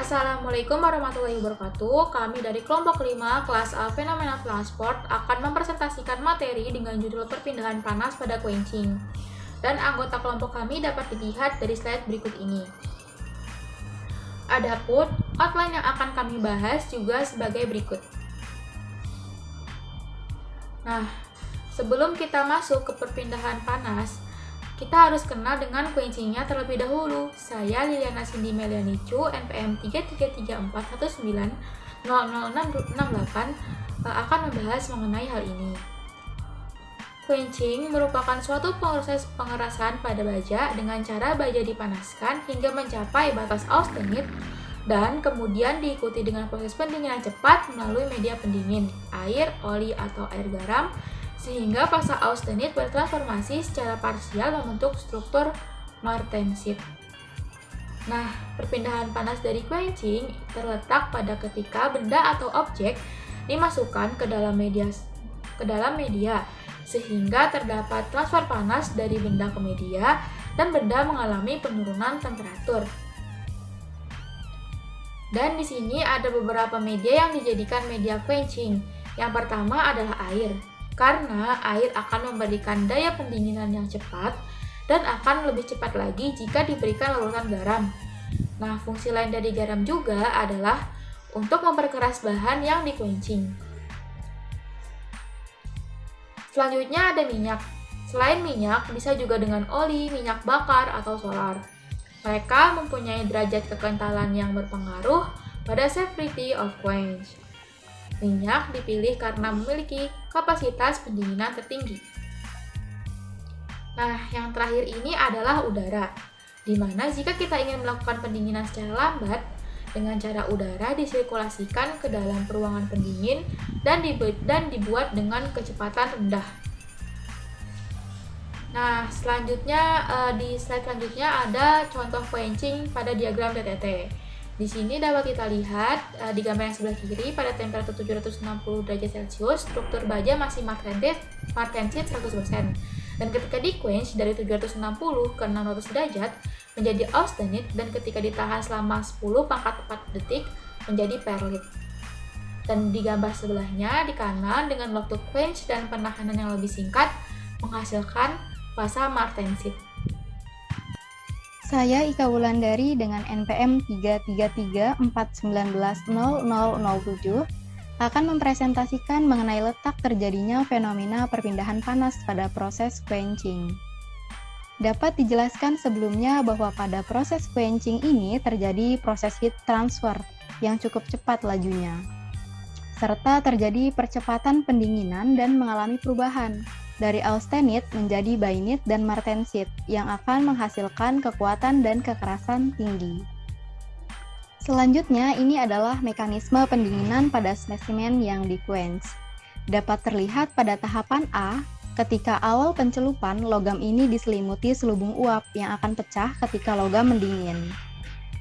Assalamualaikum warahmatullahi wabarakatuh. Kami dari kelompok 5 kelas A Fenomena Transport akan mempresentasikan materi dengan judul perpindahan panas pada quenching. Dan anggota kelompok kami dapat dilihat dari slide berikut ini. Adapun outline yang akan kami bahas juga sebagai berikut. Nah, sebelum kita masuk ke perpindahan panas, kita harus kenal dengan quenching-nya terlebih dahulu. Saya Liliana Cindy Melianicu, NPM 33341900668 akan membahas mengenai hal ini. Quenching merupakan suatu proses pengerasan pada baja dengan cara baja dipanaskan hingga mencapai batas austenit dan kemudian diikuti dengan proses pendinginan cepat melalui media pendingin, air, oli, atau air garam, sehingga fasa austenit bertransformasi secara parsial membentuk struktur martensit. Nah, perpindahan panas dari quenching terletak pada ketika benda atau objek dimasukkan ke dalam media sehingga terdapat transfer panas dari benda ke media dan benda mengalami penurunan temperatur. Dan di sini ada beberapa media yang dijadikan media quenching. Yang pertama adalah air. Karena air akan memberikan daya pendinginan yang cepat dan akan lebih cepat lagi jika diberikan larutan garam. Nah, fungsi lain dari garam juga adalah untuk memperkeras bahan yang di-quenching. Selanjutnya ada minyak. Selain minyak, bisa juga dengan oli, minyak bakar, atau solar. Mereka mempunyai derajat kekentalan yang berpengaruh pada severity of quench. Minyak dipilih karena memiliki kapasitas pendinginan tertinggi. Nah, yang terakhir ini adalah udara, di mana jika kita ingin melakukan pendinginan secara lambat, dengan cara udara disirkulasikan ke dalam ruangan pendingin dan dibuat dengan kecepatan rendah. Nah, selanjutnya di slide selanjutnya ada contoh quenching pada diagram DTT. Di sini dapat kita lihat di gambar yang sebelah kiri pada temperatur 760 derajat Celcius, struktur baja masih martensit 100%. Dan ketika di quench dari 760 ke 600 derajat menjadi austenit dan ketika ditahan selama 10⁴ detik menjadi perlit. Dan di gambar sebelahnya di kanan dengan waktu quench dan penahanan yang lebih singkat menghasilkan fasa martensit. Saya Ika Wulandari dengan NPM 33341900007 akan mempresentasikan mengenai letak terjadinya fenomena perpindahan panas pada proses quenching. Dapat dijelaskan sebelumnya bahwa pada proses quenching ini terjadi proses heat transfer yang cukup cepat lajunya, serta terjadi percepatan pendinginan dan mengalami perubahan dari austenit menjadi bainit dan martensit yang akan menghasilkan kekuatan dan kekerasan tinggi. Selanjutnya, ini adalah mekanisme pendinginan pada spesimen yang di-quench. Dapat terlihat pada tahapan A, ketika awal pencelupan, logam ini diselimuti selubung uap yang akan pecah ketika logam mendingin.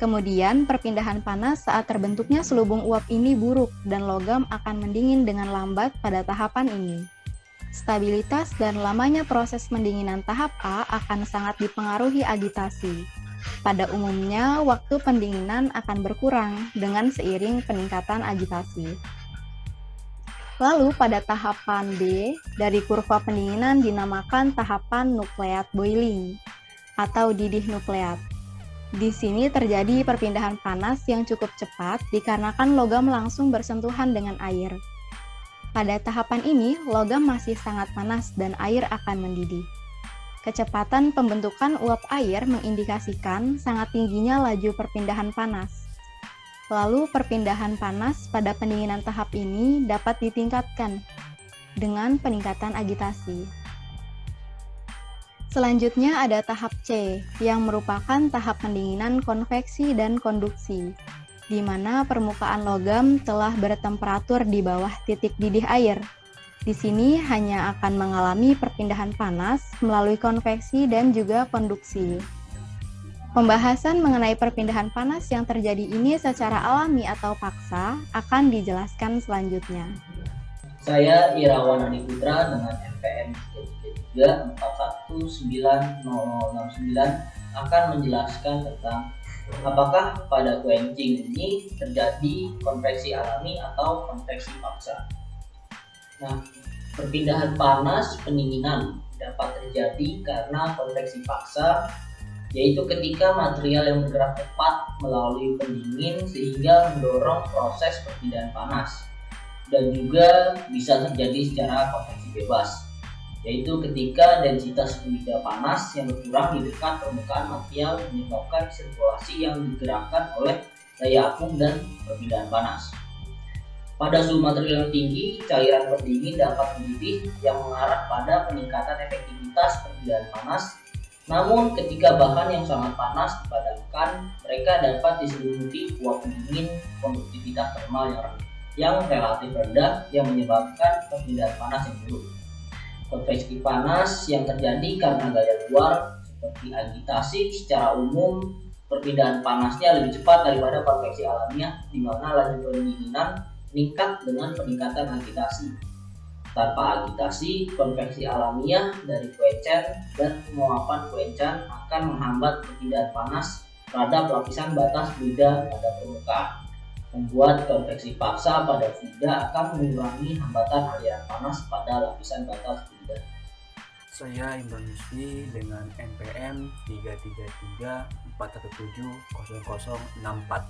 Kemudian, perpindahan panas saat terbentuknya selubung uap ini buruk dan logam akan mendingin dengan lambat pada tahapan ini. Stabilitas dan lamanya proses pendinginan tahap A akan sangat dipengaruhi agitasi. Pada umumnya, waktu pendinginan akan berkurang dengan seiring peningkatan agitasi. Lalu pada tahapan B, dari kurva pendinginan dinamakan tahapan nukleat boiling atau didih nukleat. Di sini terjadi perpindahan panas yang cukup cepat dikarenakan logam langsung bersentuhan dengan air. Pada tahapan ini, logam masih sangat panas dan air akan mendidih. Kecepatan pembentukan uap air mengindikasikan sangat tingginya laju perpindahan panas. Lalu perpindahan panas pada pendinginan tahap ini dapat ditingkatkan dengan peningkatan agitasi. Selanjutnya ada tahap C, yang merupakan tahap pendinginan konveksi dan konduksi, di mana permukaan logam telah bertemperatur di bawah titik didih air. Di sini hanya akan mengalami perpindahan panas melalui konveksi dan juga konduksi. Pembahasan mengenai perpindahan panas yang terjadi ini secara alami atau paksa akan dijelaskan selanjutnya. Saya Irawan Adi Putra dengan NPM 333419009 akan menjelaskan tentang Apakah pada quenching ini terjadi konveksi alami atau konveksi paksa? Nah, perpindahan panas pendinginan dapat terjadi karena konveksi paksa, yaitu ketika material yang bergerak cepat melalui pendingin sehingga mendorong proses perpindahan panas, dan juga bisa terjadi secara konveksi bebas, yaitu ketika densitas fluida panas yang berkurang di dekat permukaan material menyebabkan sirkulasi yang digerakkan oleh daya apung dan perpindahan panas. Pada suhu material yang tinggi, cairan pendingin dapat mendidih yang mengarah pada peningkatan efektivitas perpindahan panas. Namun ketika bahan yang sangat panas dipadamkan, mereka dapat diselimuti uap pendingin konduktivitas termal yang relatif rendah yang menyebabkan perpindahan panas yang buruk. Konveksi panas yang terjadi karena gaya luar seperti agitasi secara umum, perpindahan panasnya lebih cepat daripada konveksi alamiah, di mana laju pendinginan meningkat dengan peningkatan agitasi. Tanpa agitasi, konveksi alamiah dari quencher dan penguapan quencher akan menghambat perpindahan panas terhadap lapisan batas fluida pada permukaan, membuat konveksi paksa pada fluida akan mengurangi hambatan aliran panas pada lapisan batas fluida. Saya Imron Yusfi dengan NPM 33341700064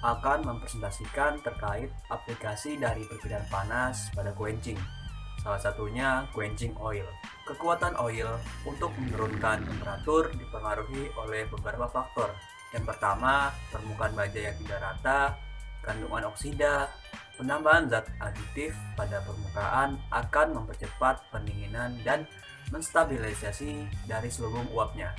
akan mempresentasikan terkait aplikasi dari perpindahan panas pada quenching. Salah satunya quenching oil. Kekuatan oil untuk menurunkan temperatur dipengaruhi oleh beberapa faktor. Yang pertama, permukaan baja yang tidak rata, kandungan oksida, penambahan zat aditif pada permukaan akan mempercepat pendinginan dan menstabilisasi dari selubung uapnya,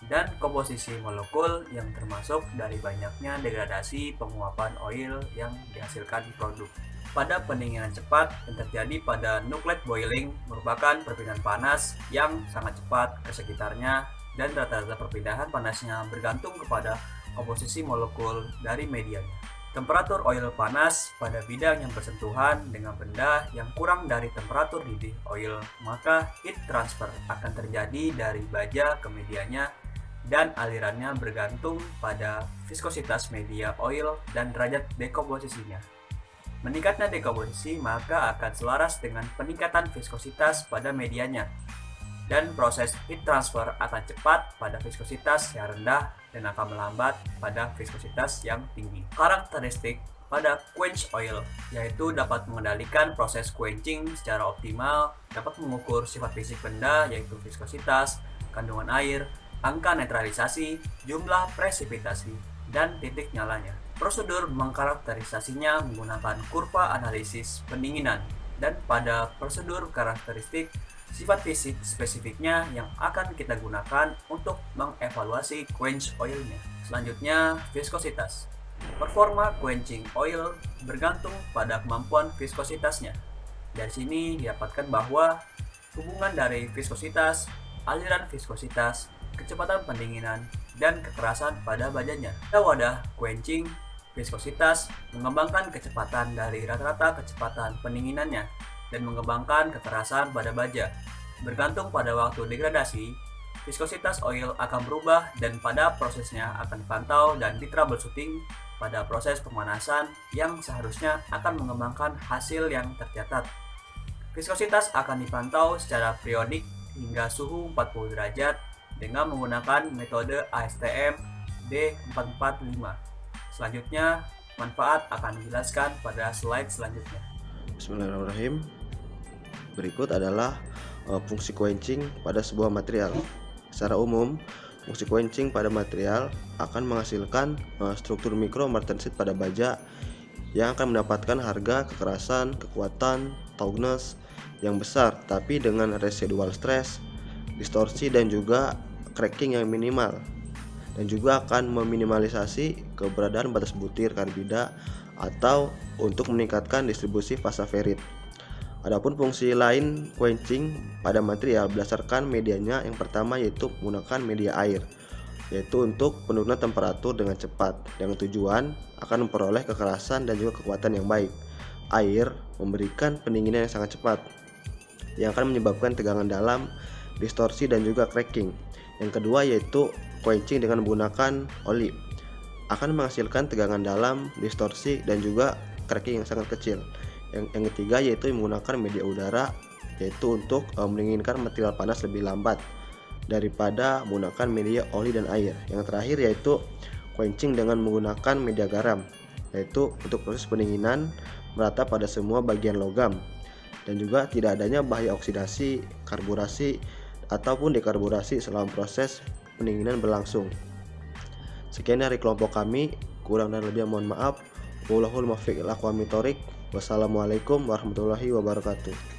dan komposisi molekul yang termasuk dari banyaknya degradasi penguapan oil yang dihasilkan produk. Pada pendinginan cepat yang terjadi pada nucleate boiling merupakan perpindahan panas yang sangat cepat ke sekitarnya, dan rata-rata perpindahan panasnya bergantung kepada komposisi molekul dari medianya. Temperatur oil panas pada bidang yang bersentuhan dengan benda yang kurang dari temperatur didih oil, maka heat transfer akan terjadi dari baja ke medianya, dan alirannya bergantung pada viskositas media oil dan derajat dekomposisinya. Meningkatnya dekomposisi maka akan selaras dengan peningkatan viskositas pada medianya, dan proses heat transfer akan cepat pada viskositas yang rendah dan akan melambat pada viskositas yang tinggi. Karakteristik pada quench oil yaitu dapat mengendalikan proses quenching secara optimal, dapat mengukur sifat fisik benda yaitu viskositas, kandungan air, angka netralisasi, jumlah presipitasi, dan titik nyalanya. Prosedur mengkarakterisasinya menggunakan kurva analisis pendinginan, dan pada prosedur karakteristik, sifat fisik spesifiknya yang akan kita gunakan untuk mengevaluasi quench oilnya. Selanjutnya, viskositas. Performa quenching oil bergantung pada kemampuan viskositasnya. Dari sini didapatkan bahwa hubungan dari viskositas, aliran viskositas, kecepatan pendinginan, dan kekerasan pada bajanya. Pada wadah quenching, viskositas mengembangkan kecepatan dari rata-rata kecepatan pendinginannya dan mengembangkan kekerasan pada baja. Bergantung pada waktu degradasi, viskositas oil akan berubah dan pada prosesnya akan dipantau dan di-troubleshooting pada proses pemanasan yang seharusnya akan mengembangkan hasil yang tercatat. Viskositas akan dipantau secara periodik hingga suhu 40 derajat dengan menggunakan metode ASTM D445. Selanjutnya, manfaat akan dijelaskan pada slide selanjutnya. Bismillahirrahmanirrahim. Berikut adalah fungsi quenching pada sebuah material. Secara umum, fungsi quenching pada material akan menghasilkan struktur mikro martensit pada baja yang akan mendapatkan harga kekerasan, kekuatan, toughness yang besar tapi dengan residual stress, distorsi dan juga cracking yang minimal, dan juga akan meminimalisasi keberadaan batas butir karbida atau untuk meningkatkan distribusi fasa ferit. Adapun fungsi lain quenching pada material berdasarkan medianya, yang pertama yaitu menggunakan media air, yaitu untuk penurunan temperatur dengan cepat dengan tujuan akan memperoleh kekerasan dan juga kekuatan yang baik. Air memberikan pendinginan yang sangat cepat yang akan menyebabkan tegangan dalam distorsi dan juga cracking. Yang kedua yaitu quenching dengan menggunakan oli, akan menghasilkan tegangan dalam, distorsi dan juga cracking yang sangat kecil. Yang ketiga yaitu menggunakan media udara, yaitu untuk mendinginkan material panas lebih lambat daripada menggunakan media oli dan air. Yang terakhir yaitu quenching dengan menggunakan media garam, yaitu untuk proses pendinginan merata pada semua bagian logam dan juga tidak adanya bahaya oksidasi, karburasi ataupun dekarburasi selama proses pendinginan berlangsung. Sekian dari kelompok kami, kurang dan lebih mohon maaf. Wallahul muwaffiq ila aqwamit thoriq. Wassalamualaikum warahmatullahi wabarakatuh.